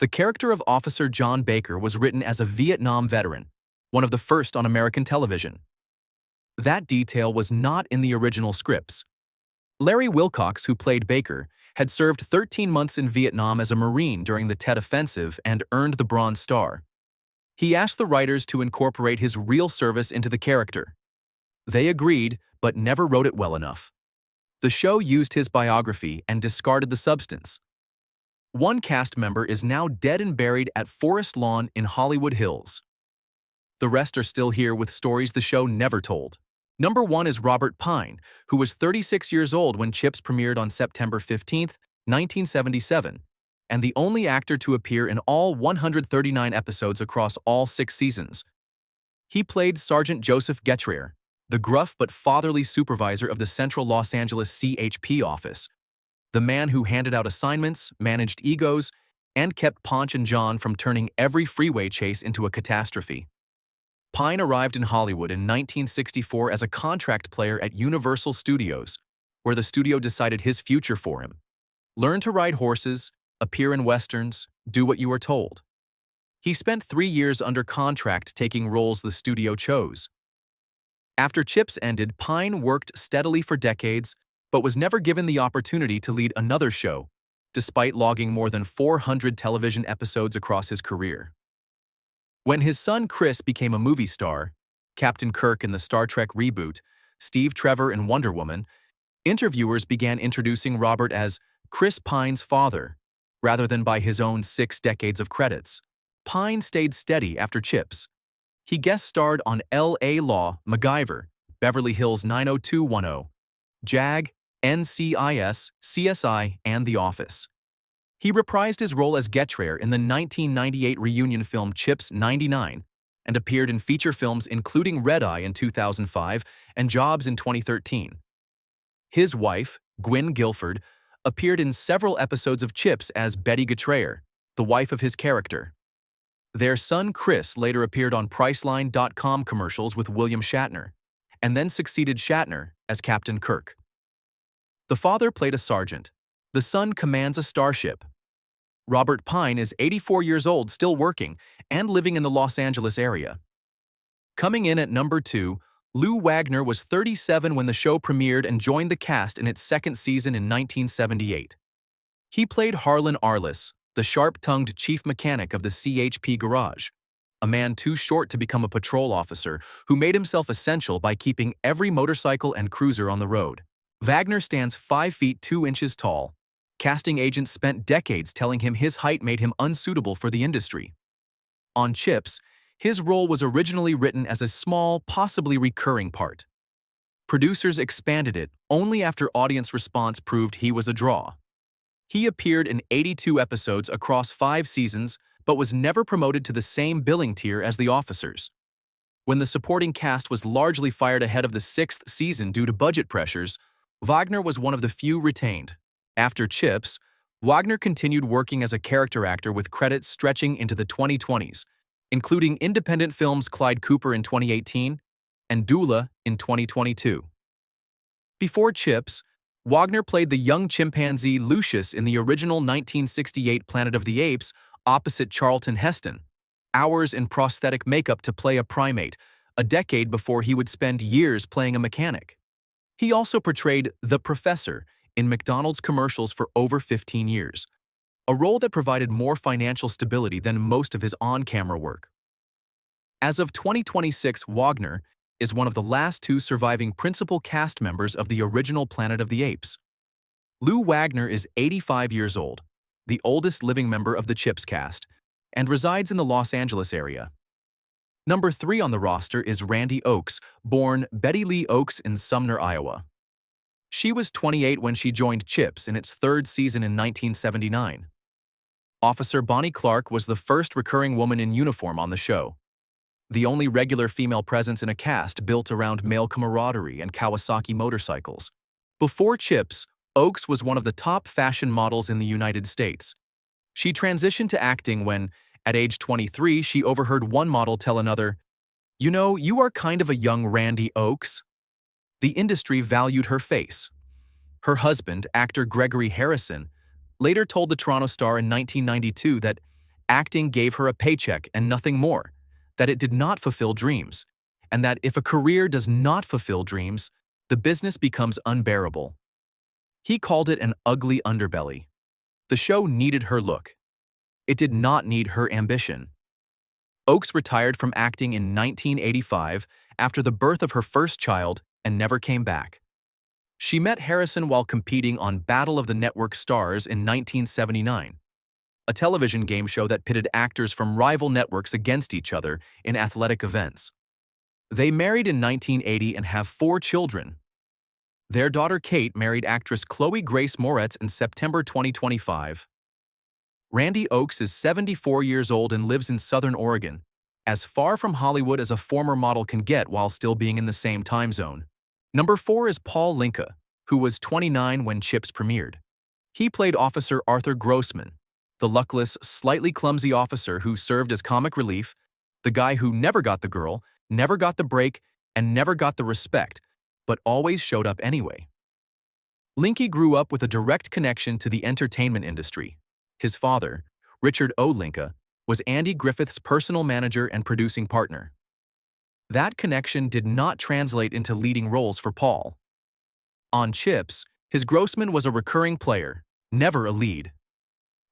The character of Officer John Baker was written as a Vietnam veteran, one of the first on American television. That detail was not in the original scripts. Larry Wilcox, who played Baker, had served 13 months in Vietnam as a Marine during the Tet Offensive and earned the Bronze Star. He asked the writers to incorporate his real service into the character. They agreed, but never wrote it well enough. The show used his biography and discarded the substance. One cast member is now dead and buried at Forest Lawn in Hollywood Hills. The rest are still here with stories the show never told. Number 1 is Robert Pine, who was 36 years old when CHiPs premiered on September 15, 1977, and the only actor to appear in all 139 episodes across all 6 seasons. He played Sergeant Joseph Getreer, the gruff but fatherly supervisor of the Central Los Angeles CHP office, the man who handed out assignments, managed egos, and kept Ponch and Jon from turning every freeway chase into a catastrophe. Pine arrived in Hollywood in 1964 as a contract player at Universal Studios, where the studio decided his future for him. Learn to ride horses, appear in westerns, do what you are told. He spent 3 years under contract taking roles the studio chose. After CHiPs ended, Pine worked steadily for decades, but was never given the opportunity to lead another show, despite logging more than 400 television episodes across his career. When his son Chris became a movie star, Captain Kirk in the Star Trek reboot, Steve Trevor in Wonder Woman, interviewers began introducing Robert as Chris Pine's father, rather than by his own 6 decades of credits. Pine stayed steady after CHiPs. He guest starred on L.A. Law, MacGyver, Beverly Hills 90210, JAG, NCIS, CSI, and The Office. He reprised his role as Getreer in the 1998 reunion film CHiPs 99 and appeared in feature films including Red Eye in 2005 and Jobs in 2013. His wife, Gwyn Guilford, appeared in several episodes of CHiPs as Betty Getreer, the wife of his character. Their son Chris later appeared on Priceline.com commercials with William Shatner, and then succeeded Shatner as Captain Kirk. The father played a sergeant. The son commands a starship. Robert Pine is 84 years old, still working, and living in the Los Angeles area. Coming in at number 2, Lou Wagner was 37 when the show premiered and joined the cast in its 2nd season in 1978. He played Harlan Arliss, the sharp-tongued chief mechanic of the CHP garage, a man too short to become a patrol officer who made himself essential by keeping every motorcycle and cruiser on the road. Wagner stands 5 feet 2 inches tall. Casting agents spent decades telling him his height made him unsuitable for the industry. On CHiPs, his role was originally written as a small, possibly recurring part. Producers expanded it only after audience response proved he was a draw. He appeared in 82 episodes across 5 seasons, but was never promoted to the same billing tier as the officers. When the supporting cast was largely fired ahead of the 6th season due to budget pressures, Wagner was one of the few retained. After CHiPs, Wagner continued working as a character actor with credits stretching into the 2020s, including independent films Clyde Cooper in 2018 and Doula in 2022. Before CHiPs, Wagner played the young chimpanzee Lucius in the original 1968 Planet of the Apes opposite Charlton Heston, hours in prosthetic makeup to play a primate, a decade before he would spend years playing a mechanic. He also portrayed the Professor in McDonald's commercials for over 15 years, a role that provided more financial stability than most of his on-camera work. As of 2026, Wagner is one of the last 2 surviving principal cast members of the original Planet of the Apes. Lou Wagner is 85 years old, the oldest living member of the CHiPs cast, and resides in the Los Angeles area. Number 3 on the roster is Randi Oakes, born Betty Lee Oakes in Sumner, Iowa. She was 28 when she joined CHiPs in its 3rd season in 1979. Officer Bonnie Clark was the first recurring woman in uniform on the show, the only regular female presence in a cast built around male camaraderie and Kawasaki motorcycles. Before CHiPs, Oakes was one of the top fashion models in the United States. She transitioned to acting when, at age 23, she overheard one model tell another, "You know, you are kind of a young Randi Oakes." The industry valued her face. Her husband, actor Gregory Harrison, later told the Toronto Star in 1992 that acting gave her a paycheck and nothing more, that it did not fulfill dreams, and that if a career does not fulfill dreams, the business becomes unbearable. He called it an ugly underbelly. The show needed her look. It did not need her ambition. Oakes retired from acting in 1985 after the birth of her first child and never came back. She met Harrison while competing on Battle of the Network Stars in 1979, a television game show that pitted actors from rival networks against each other in athletic events. They married in 1980 and have 4 children. Their daughter Kate married actress Chloe Grace Moretz in September 2025. Randi Oakes is 74 years old and lives in Southern Oregon, as far from Hollywood as a former model can get while still being in the same time zone. Number 4 is Paul Linke, who was 29 when CHiPs premiered. He played Officer Arthur Grossman, the luckless, slightly clumsy officer who served as comic relief, the guy who never got the girl, never got the break, and never got the respect, but always showed up anyway. Linke grew up with a direct connection to the entertainment industry. His father, Richard O. Linke, was Andy Griffith's personal manager and producing partner. That connection did not translate into leading roles for Paul. On CHiPs, his Grossman was a recurring player, never a lead.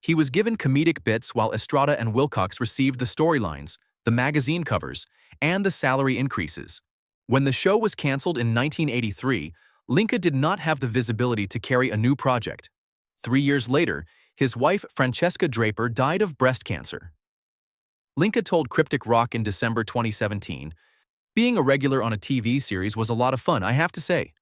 He was given comedic bits while Estrada and Wilcox received the storylines, the magazine covers, and the salary increases. When the show was canceled in 1983, Linke did not have the visibility to carry a new project. 3 years later, his wife Francesca Draper died of breast cancer. Linke told Cryptic Rock in December 2017, "Being a regular on a TV series was a lot of fun, I have to say.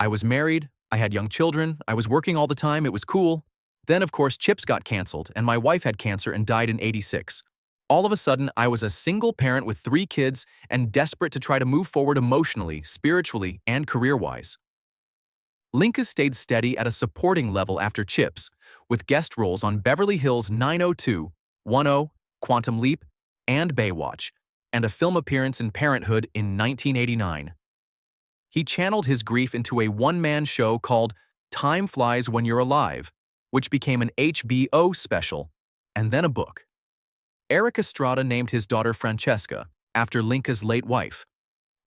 I was married, I had young children, I was working all the time, it was cool. Then, of course, CHiPs got canceled, and my wife had cancer and died in '86. All of a sudden, I was a single parent with 3 kids and desperate to try to move forward emotionally, spiritually, and career-wise." Linke stayed steady at a supporting level after CHiPs, with guest roles on Beverly Hills 902, 10, Quantum Leap, and Baywatch, and a film appearance in Parenthood in 1989. He channeled his grief into a one-man show called Time Flies When You're Alive, which became an HBO special, and then a book. Erik Estrada named his daughter Francesca, after Linke's late wife,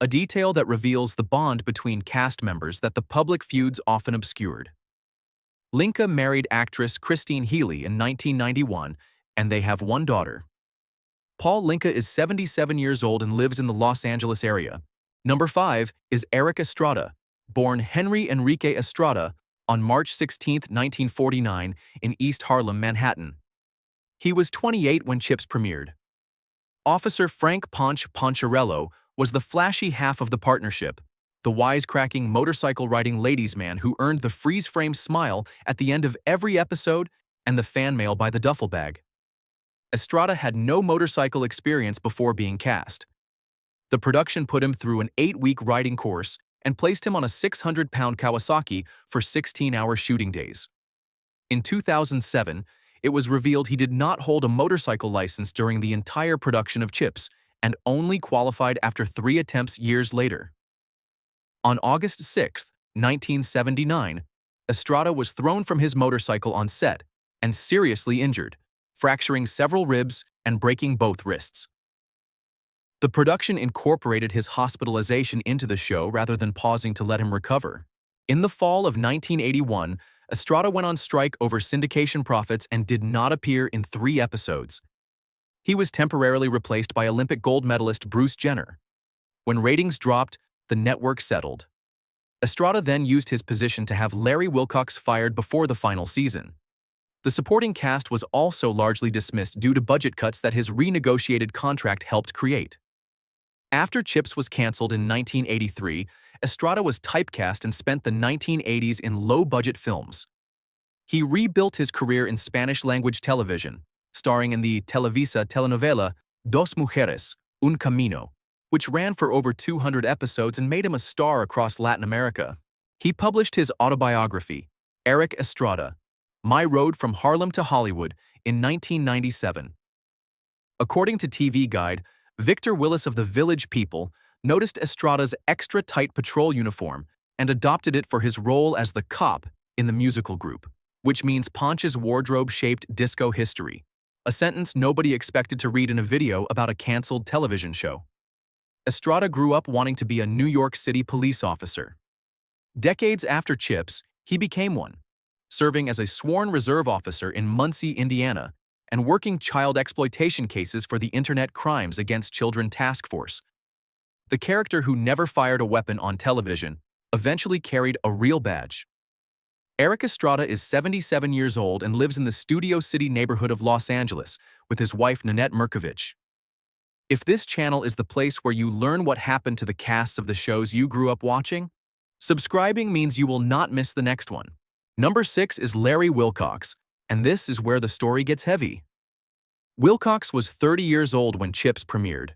a detail that reveals the bond between cast members that the public feuds often obscured. Linke married actress Christine Healy in 1991, and they have 1 daughter. Paul Linke is 77 years old and lives in the Los Angeles area. Number 5 is Erik Estrada, born Henry Enrique Estrada on March 16, 1949, in East Harlem, Manhattan. He was 28 when CHiPs premiered. Officer Frank Poncherello was the flashy half of the partnership, the wisecracking motorcycle-riding ladies' man who earned the freeze-frame smile at the end of every episode and the fan mail by the duffel bag. Estrada had no motorcycle experience before being cast. The production put him through an 8-week riding course and placed him on a 600-pound Kawasaki for 16-hour shooting days. In 2007, it was revealed he did not hold a motorcycle license during the entire production of CHiPs and only qualified after 3 attempts years later. On August 6, 1979, Estrada was thrown from his motorcycle on set and seriously injured, fracturing several ribs and breaking both wrists. The production incorporated his hospitalization into the show rather than pausing to let him recover. In the fall of 1981, Estrada went on strike over syndication profits and did not appear in 3 episodes. He was temporarily replaced by Olympic gold medalist Bruce Jenner. When ratings dropped, the network settled. Estrada then used his position to have Larry Wilcox fired before the final season. The supporting cast was also largely dismissed due to budget cuts that his renegotiated contract helped create. After CHiPs was canceled in 1983, Estrada was typecast and spent the 1980s in low-budget films. He rebuilt his career in Spanish-language television, starring in the Televisa telenovela Dos Mujeres, Un Camino, which ran for over 200 episodes and made him a star across Latin America. He published his autobiography, Erik Estrada, My Road from Harlem to Hollywood, in 1997. According to TV Guide, Victor Willis of the Village People noticed Estrada's extra-tight patrol uniform and adopted it for his role as the cop in the musical group, which means Ponch's wardrobe shaped disco history. a sentence nobody expected to read in a video about a canceled television show. Estrada grew up wanting to be a New York City police officer. Decades after CHiPs, he became one, serving as a sworn reserve officer in Muncie, Indiana, and working child exploitation cases for the Internet Crimes Against Children Task Force. The character who never fired a weapon on television eventually carried a real badge. Erik Estrada is 77 years old and lives in the Studio City neighborhood of Los Angeles with his wife Nanette Merkovich. If this channel is the place where you learn what happened to the casts of the shows you grew up watching, subscribing means you will not miss the next one. Number 6 is Larry Wilcox, and this is where the story gets heavy. Wilcox was 30 years old when CHiPs premiered.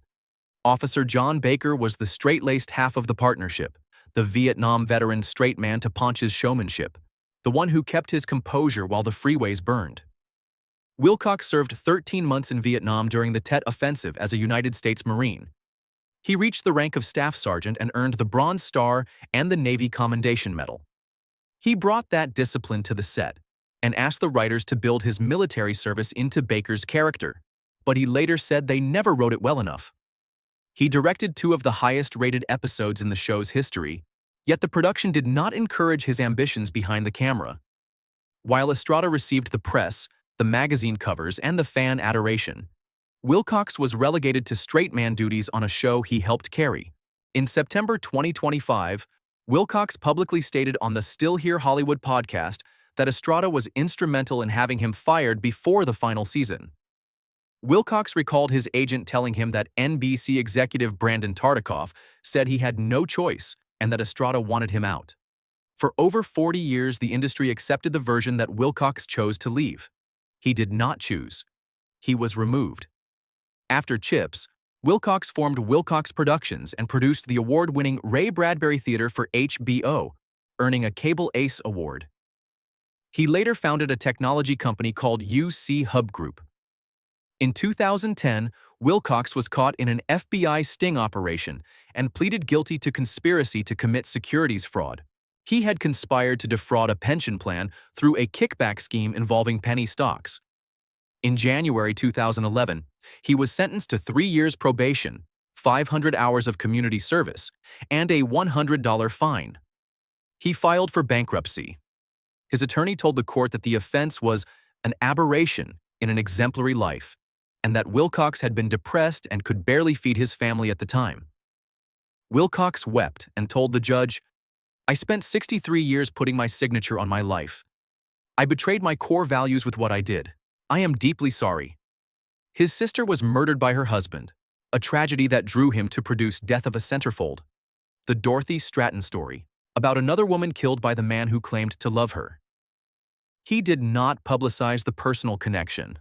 Officer John Baker was the straight-laced half of the partnership, the Vietnam veteran straight man to Ponch's showmanship, the one who kept his composure while the freeways burned. Wilcox served 13 months in Vietnam during the Tet Offensive as a United States Marine. He reached the rank of Staff Sergeant and earned the Bronze Star and the Navy Commendation Medal. He brought that discipline to the set and asked the writers to build his military service into Baker's character, but he later said they never wrote it well enough. He directed 2 of the highest-rated episodes in the show's history, yet the production did not encourage his ambitions behind the camera. While Estrada received the press, the magazine covers, and the fan adoration, Wilcox was relegated to straight man duties on a show he helped carry. In September 2025, Wilcox publicly stated on the Still Here Hollywood podcast that Estrada was instrumental in having him fired before the final season. Wilcox recalled his agent telling him that NBC executive Brandon Tartikoff said he had no choice and that Estrada wanted him out. For over 40 years, the industry accepted the version that Wilcox chose to leave. He did not choose. He was removed. After CHiPs, Wilcox formed Wilcox Productions and produced the award-winning Ray Bradbury Theater for HBO, earning a Cable Ace Award. He later founded a technology company called UC Hub Group. In 2010, Wilcox was caught in an FBI sting operation and pleaded guilty to conspiracy to commit securities fraud. He had conspired to defraud a pension plan through a kickback scheme involving penny stocks. In January 2011, he was sentenced to 3 years probation, 500 hours of community service, and a $100 fine. He filed for bankruptcy. His attorney told the court that the offense was an aberration in an exemplary life, and that Wilcox had been depressed and could barely feed his family at the time. Wilcox wept and told the judge, "I spent 63 years putting my signature on my life. I betrayed my core values with what I did. I am deeply sorry." His sister was murdered by her husband, a tragedy that drew him to produce Death of a Centerfold, the Dorothy Stratton story, about another woman killed by the man who claimed to love her. He did not publicize the personal connection.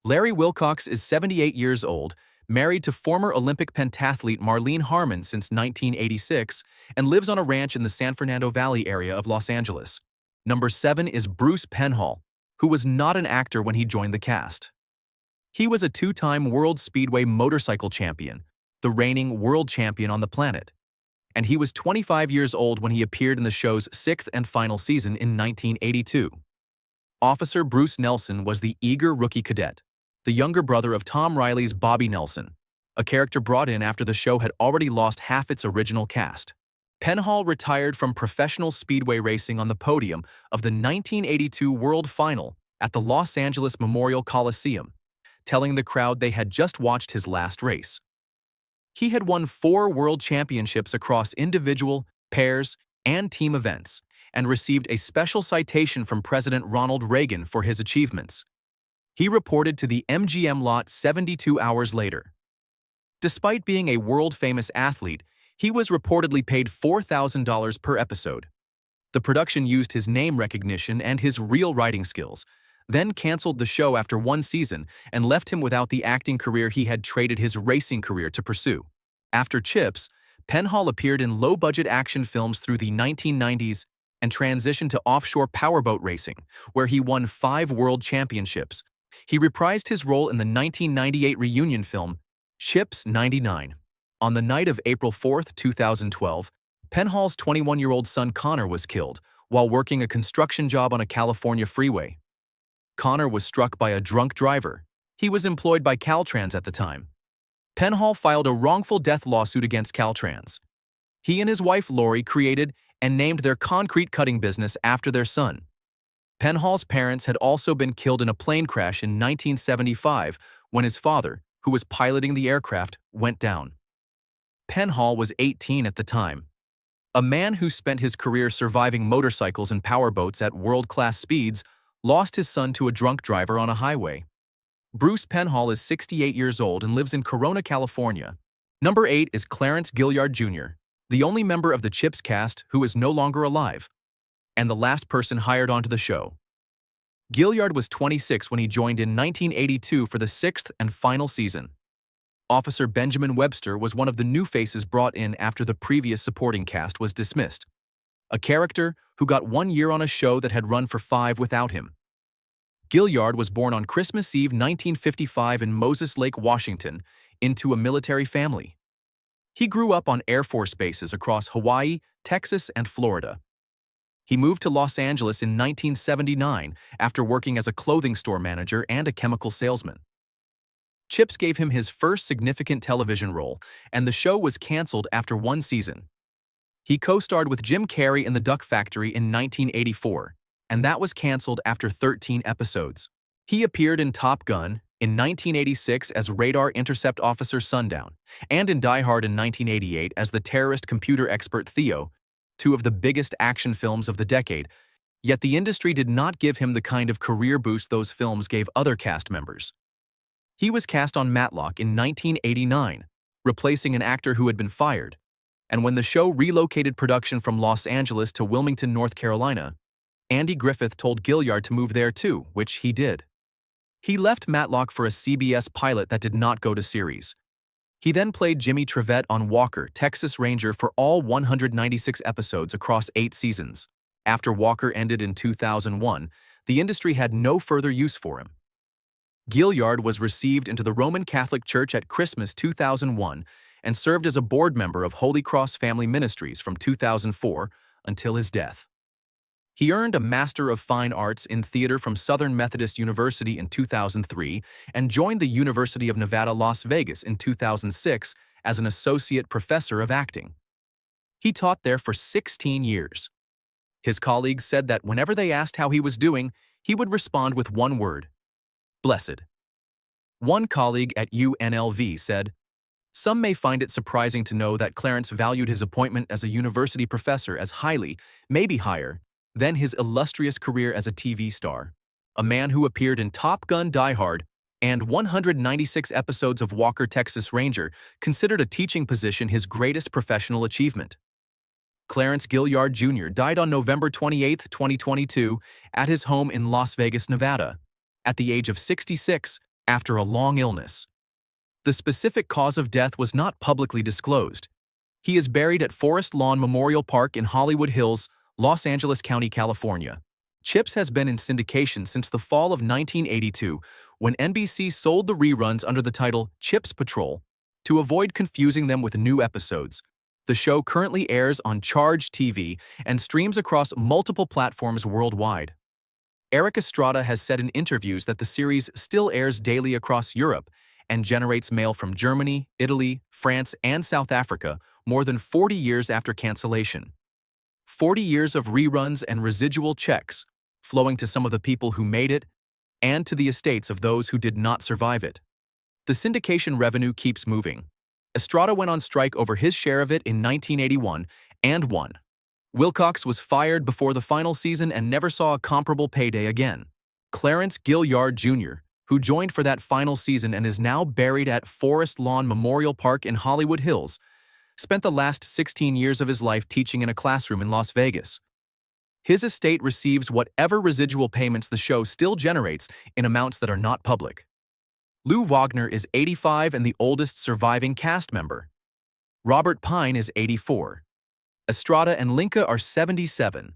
Larry Wilcox is 78 years old, married to former Olympic pentathlete Marlene Harmon since 1986, and lives on a ranch in the San Fernando Valley area of Los Angeles. Number 7 is Bruce Penhall, who was not an actor when he joined the cast. He was a 2-time World Speedway motorcycle champion, the reigning world champion on the planet, and he was 25 years old when he appeared in the show's 6th and final season in 1982. Officer Bruce Nelson was the eager rookie cadet, the younger brother of Tom Riley's Bobby Nelson, a character brought in after the show had already lost half its original cast. Penhall retired from professional speedway racing on the podium of the 1982 World Final at the Los Angeles Memorial Coliseum, telling the crowd they had just watched his last race. He had won 4 world championships across individual, pairs, and team events, and received a special citation from President Ronald Reagan for his achievements. He reported to the MGM lot 72 hours later. Despite being a world-famous athlete, he was reportedly paid $4,000 per episode. The production used his name recognition and his real writing skills, then canceled the show after 1 season and left him without the acting career he had traded his racing career to pursue. After CHiPs, Penhall appeared in low-budget action films through the 1990s and transitioned to offshore powerboat racing, where he won 5 world championships. He reprised his role in the 1998 reunion film, CHiPs 99. On the night of April 4, 2012, Penhall's 21-year-old son Connor was killed while working a construction job on a California freeway. Connor was struck by a drunk driver, He was employed by Caltrans at the time. Penhall filed a wrongful death lawsuit against Caltrans. He and his wife Lori created and named their concrete cutting business after their son. Penhall's parents had also been killed in a plane crash in 1975 when his father, who was piloting the aircraft, went down. Penhall was 18 at the time. A man who spent his career surviving motorcycles and powerboats at world-class speeds lost his son to a drunk driver on a highway. Bruce Penhall is 68 years old and lives in Corona, California. Number 8 is Clarence Gilyard Jr., the only member of the CHiPs cast who is no longer alive, and the last person hired onto the show. Gilyard was 26 when he joined in 1982 for the 6th and final season. Officer Benjamin Webster was one of the new faces brought in after the previous supporting cast was dismissed. A character who got 1 year on a show that had run for 5 without him. Gilyard was born on Christmas Eve 1955 in Moses Lake, Washington, into a military family. He grew up on Air Force bases across Hawaii, Texas, and Florida. He moved to Los Angeles in 1979 after working as a clothing store manager and a chemical salesman. CHiPs gave him his first significant television role, and the show was canceled after 1 season. He co-starred with Jim Carrey in The Duck Factory in 1984, and that was canceled after 13 episodes. He appeared in Top Gun in 1986 as Radar Intercept Officer Sundown, and in Die Hard in 1988 as the terrorist computer expert Theo, 2 of the biggest action films of the decade, yet the industry did not give him the kind of career boost those films gave other cast members. He was cast on Matlock in 1989, replacing an actor who had been fired, and when the show relocated production from Los Angeles to Wilmington, North Carolina, Andy Griffith told Gilyard to move there too, which he did. He left Matlock for a CBS pilot that did not go to series. He then played Jimmy Trevette on Walker, Texas Ranger for all 196 episodes across 8 seasons. After Walker ended in 2001, the industry had no further use for him. Gilyard was received into the Roman Catholic Church at Christmas 2001 and served as a board member of Holy Cross Family Ministries from 2004 until his death. He earned a Master of Fine Arts in Theater from Southern Methodist University in 2003 and joined the University of Nevada, Las Vegas in 2006 as an associate professor of acting. He taught there for 16 years. His colleagues said that whenever they asked how he was doing, he would respond with one word: blessed. One colleague at UNLV said, "Some may find it surprising to know that Clarence valued his appointment as a university professor as highly, maybe higher, than his illustrious career as a TV star. A man who appeared in Top Gun, Die Hard, and 196 episodes of Walker, Texas Ranger, considered a teaching position his greatest professional achievement." Clarence Gilyard Jr. died on November 28, 2022, at his home in Las Vegas, Nevada, at the age of 66, after a long illness. The specific cause of death was not publicly disclosed. He is buried at Forest Lawn Memorial Park in Hollywood Hills, Los Angeles County, California. CHiPs has been in syndication since the fall of 1982, when NBC sold the reruns under the title CHiPs Patrol to avoid confusing them with new episodes. The show currently airs on Charge TV and streams across multiple platforms worldwide. Erik Estrada has said in interviews that the series still airs daily across Europe and generates mail from Germany, Italy, France, and South Africa more than 40 years after cancellation. 40 years of reruns and residual checks, flowing to some of the people who made it and to the estates of those who did not survive it. The syndication revenue keeps moving. Estrada went on strike over his share of it in 1981 and won. Wilcox was fired before the final season and never saw a comparable payday again. Clarence Gilyard Jr., who joined for that final season and is now buried at Forest Lawn Memorial Park in Hollywood Hills, spent the last 16 years of his life teaching in a classroom in Las Vegas. His estate receives whatever residual payments the show still generates in amounts that are not public. Lou Wagner is 85 and the oldest surviving cast member. Robert Pine is 84. Estrada and Linke are 77.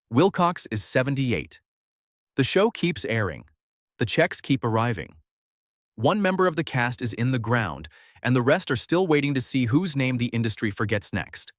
Wilcox is 78. The show keeps airing. The checks keep arriving. One member of the cast is in the ground, and the rest are still waiting to see whose name the industry forgets next.